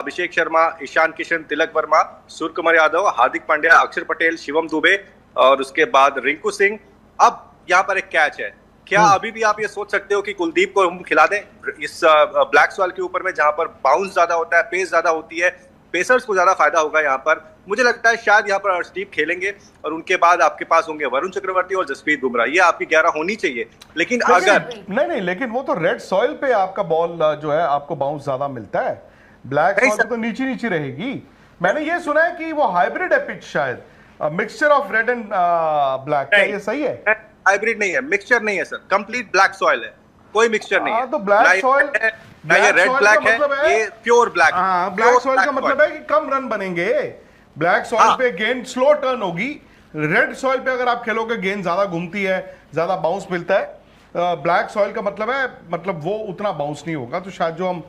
अभिषेक शर्मा, ईशान किशन, तिलक वर्मा, सूर्य कुमार यादव, हार्दिक पांड्या, अक्षर पटेल, शिवम दुबे और उसके बाद रिंकू सिंह। अब यहाँ पर एक कैच है, क्या अभी भी आप ये सोच सकते हो कि कुलदीप को हम खिला दें इस ब्लैक सॉइल के ऊपर में, जहां पर बाउंस ज्यादा होता है, पेस ज्यादा होती है, पेसर्स को ज्यादा फायदा होगा यहाँ पर। मुझे लगता है शायद यहाँ पर अर्शदीप खेलेंगे और उनके बाद आपके पास होंगे वरुण चक्रवर्ती और जसप्रीत बुमराह। ये आपकी 11 होनी चाहिए। लेकिन अगर नहीं, लेकिन वो तो रेड सॉइल पे आपका बॉल जो है आपको बाउंस ज्यादा मिलता है, ब्लैक सॉइल तो नीचे नीचे रहेगी। मैंने ये सुना है कि वो हाइब्रिड है पिच, शायद mixture of red and black. क्या ये सही है? हाइब्रिड नहीं है, मिक्सचर नहीं है सर, कंप्लीट ब्लैक सॉइल है, कोई मिक्सचर नहीं है। तो ब्लैक सॉइल, ये रेड ब्लैक है, ये प्योर ब्लैक। ब्लैक सॉइल का मतलब है कि कम रन बनेंगे। ब्लैक सॉइल पे गेंद स्लो टर्न होगी, रेड सॉइल पे अगर आप खेलोगे गेंद ज्यादा घूमती है, ज्यादा बाउंस मिलता है। ब्लैक सॉइल का मतलब है, मतलब वो उतना बाउंस नहीं होगा, तो शायद जो हम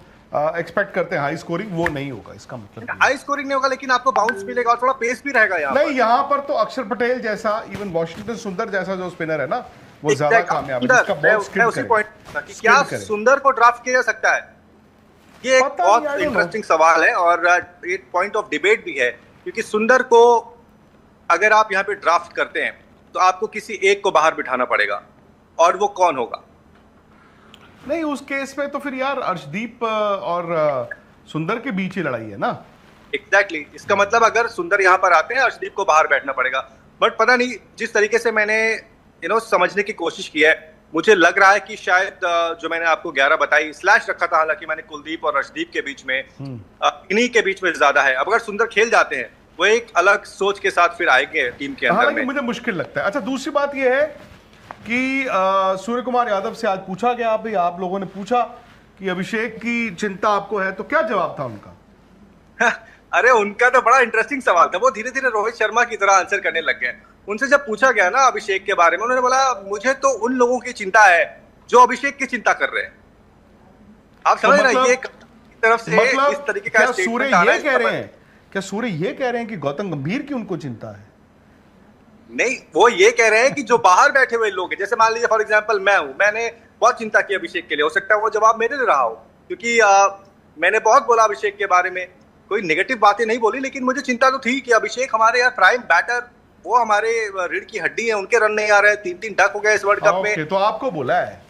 एक्सपेक्ट करते हैं हाई स्कोरिंग, वो नहीं होगा। इसका मतलब हाई स्कोरिंग नहीं होगा, लेकिन आपको बाउंस मिलेगा और थोड़ा पेस भी रहेगा यहाँ नहीं। यहाँ पर तो अक्षर पटेल जैसा, इवन वाशिंगटन सुंदर जैसा जो स्पिनर है ना, वो ज्यादा कामयाब है। इसका बॉल स्किप उसी पॉइंट कि क्या सुंदर को ड्राफ्ट किया जा सकता है? ये एक बहुत इंटरेस्टिंग सवाल है और एक पॉइंट ऑफ डिबेट भी है, क्योंकि सुंदर को अगर आप यहाँ पे ड्राफ्ट करते हैं तो आपको किसी एक को बाहर बिठाना पड़ेगा, और वो कौन होगा? नहीं, उस केस में तो फिर यार अर्शदीप और सुंदर के बीच ही लड़ाई है ना। एग्जैक्टली इसका मतलब अगर सुंदर यहाँ पर आते हैं, अर्शदीप को बाहर बैठना पड़ेगा। बट पता नहीं, जिस तरीके से मैंने समझने की कोशिश की है, मुझे लग रहा है कि शायद जो मैंने आपको 11 बताई, स्लैश रखा था हालांकि मैंने कुलदीप और अर्शदीप के बीच में, इन्हीं के बीच में ज्यादा है। अब अगर सुंदर खेल जाते हैं, वो एक अलग सोच के साथ फिर आएंगे टीम के अंदर में। मुझे मुश्किल लगता है। अच्छा, दूसरी बात ये है कि सूर्य कुमार यादव से आज पूछा गया, आप लोगों ने पूछा कि अभिषेक की चिंता आपको है, तो क्या जवाब था उनका? अरे उनका तो बड़ा इंटरेस्टिंग सवाल था। वो धीरे धीरे रोहित शर्मा की तरह आंसर करने लग गए। उनसे जब पूछा गया ना अभिषेक के बारे में, उन्होंने बोला मुझे तो उन लोगों की चिंता है जो अभिषेक की चिंता कर रहे हैं। आप समझ रहे हैं? ये तरफ से इस तरीके का स्टेटमेंट आ रहा है। क्या सूर्य ये कह रहे हैं कि गौतम गंभीर की उनको चिंता है? नहीं, वो ये कह रहे हैं कि जो बाहर बैठे हुए लोग हैं, जैसे मान लीजिए फॉर एग्जांपल मैं हूं, मैंने बहुत चिंता की अभिषेक के लिए, हो सकता है वो जवाब मेरे लिए रहा हो, क्योंकि मैंने बहुत बोला अभिषेक के बारे में, कोई नेगेटिव बातें नहीं बोली, लेकिन मुझे चिंता तो थी कि अभिषेक हमारे यार प्राइम बैटर, वो हमारे रीढ़ की हड्डी है, उनके रन नहीं आ रहे, 3-3 डक हो गए इस वर्ल्ड कप में। तो आपको बोला है?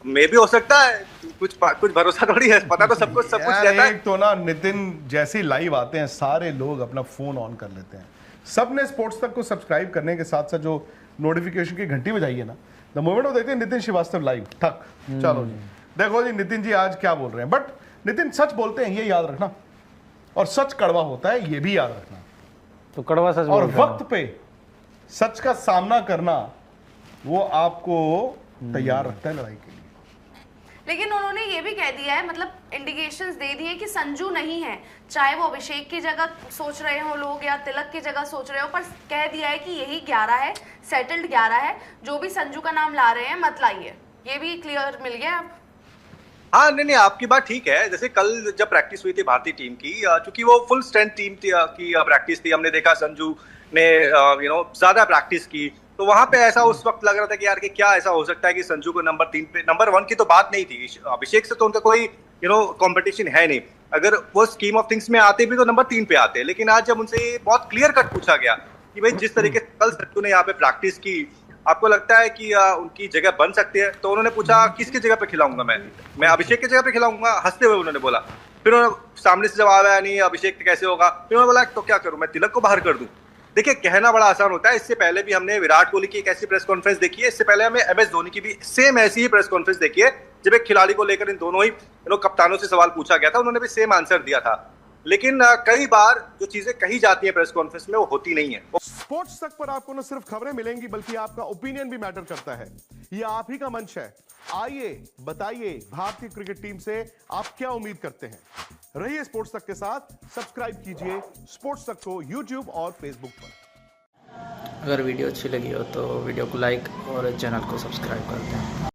मे भी हो सकता है, कुछ भरोसा थोड़ी है, पता तो सब कुछ रहता है। तो ना नितिन, जैसे लाइव आते हैं सारे लोग अपना फोन ऑन कर लेते हैं। सबने स्पोर्ट्स तक को सब्सक्राइब करने के साथ साथ जो नोटिफिकेशन की घंटी बजाई है ना, द मोमेंट वो देखते हैं नितिन श्रीवास्तव लाइव, ठक। चलो जी, देखो जी नितिन जी आज क्या बोल रहे हैं। बट नितिन सच बोलते हैं, ये याद रखना, और सच कड़वा होता है, ये भी याद रखना। तो कड़वा सच, और वक्त पे सच का सामना करना, वो आपको तैयार रखता है लड़ाई के लिए। लेकिन उन्होंने ये भी कह दिया है, मतलब इंडिकेशंस दे दिए कि संजू नहीं है, चाहे वो अभिषेक की जगह सोच रहे हो लोग या तिलक की जगह सोच रहे हो, पर कह दिया है कि यही 11 है, सेटल्ड 11 है, जो भी संजू का नाम ला रहे हैं मत लाइए। ये भी क्लियर मिल गया। हाँ, नहीं, आपकी बात ठीक है। जैसे कल जब प्रैक्टिस हुई थी भारतीय टीम की, क्योंकि वो फुल स्ट्रेंथ टीम की प्रैक्टिस थी, हमने देखा संजू ने ज्यादा प्रैक्टिस की, तो वहां पे ऐसा उस वक्त लग रहा था कि यार कि क्या ऐसा हो सकता है कि संजू को नंबर 3 पे, नंबर 1 की तो बात नहीं थी, अभिषेक से तो उनका कोई कंपटीशन है नहीं। अगर वो स्कीम ऑफ थिंग्स में आते भी तो नंबर 3 पे आते। लेकिन आज जब उनसे बहुत क्लियर कट पूछा गया कि भाई जिस तरीके से कल संजू ने यहाँ पे प्रैक्टिस की, आपको लगता है कि उनकी जगह बन सकती है? तो उन्होंने पूछा किसकी जगह पे खिलाऊंगा मैं अभिषेक की जगह पे खिलाऊंगा, हंसते हुए उन्होंने बोला। फिर उन्होंने सामने से जवाब आया नहीं अभिषेक कैसे होगा, फिर उन्होंने बोला तो क्या करूं, मैं तिलक को बाहर कर दूं। देखिए, कहना बड़ा आसान होता है। इससे पहले भी हमने विराट कोहली की एक ऐसी प्रेस कॉन्फ्रेंस देखी है, इससे पहले हमें MS धोनी की भी सेम ऐसी ही प्रेस कॉन्फ्रेंस देखी है, जब एक खिलाड़ी को लेकर इन दोनों ही कप्तानों से सवाल पूछा गया था, उन्होंने भी सेम आंसर दिया था। लेकिन कई बार जो चीजें कही जाती है प्रेस कॉन्फ्रेंस में, वो होती नहीं है। स्पोर्ट्स तक पर आपको न सिर्फ खबरें मिलेंगी, बल्कि आपका ओपिनियन भी मैटर करता है। ये आप ही का मंच है। आइए बताइए, भारतीय क्रिकेट टीम से आप क्या उम्मीद करते हैं। रहिए स्पोर्ट्स तक के साथ, सब्सक्राइब कीजिए स्पोर्ट्स तक को YouTube और Facebook पर। अगर वीडियो अच्छी लगी हो तो वीडियो को लाइक और चैनल को सब्सक्राइब कर दें।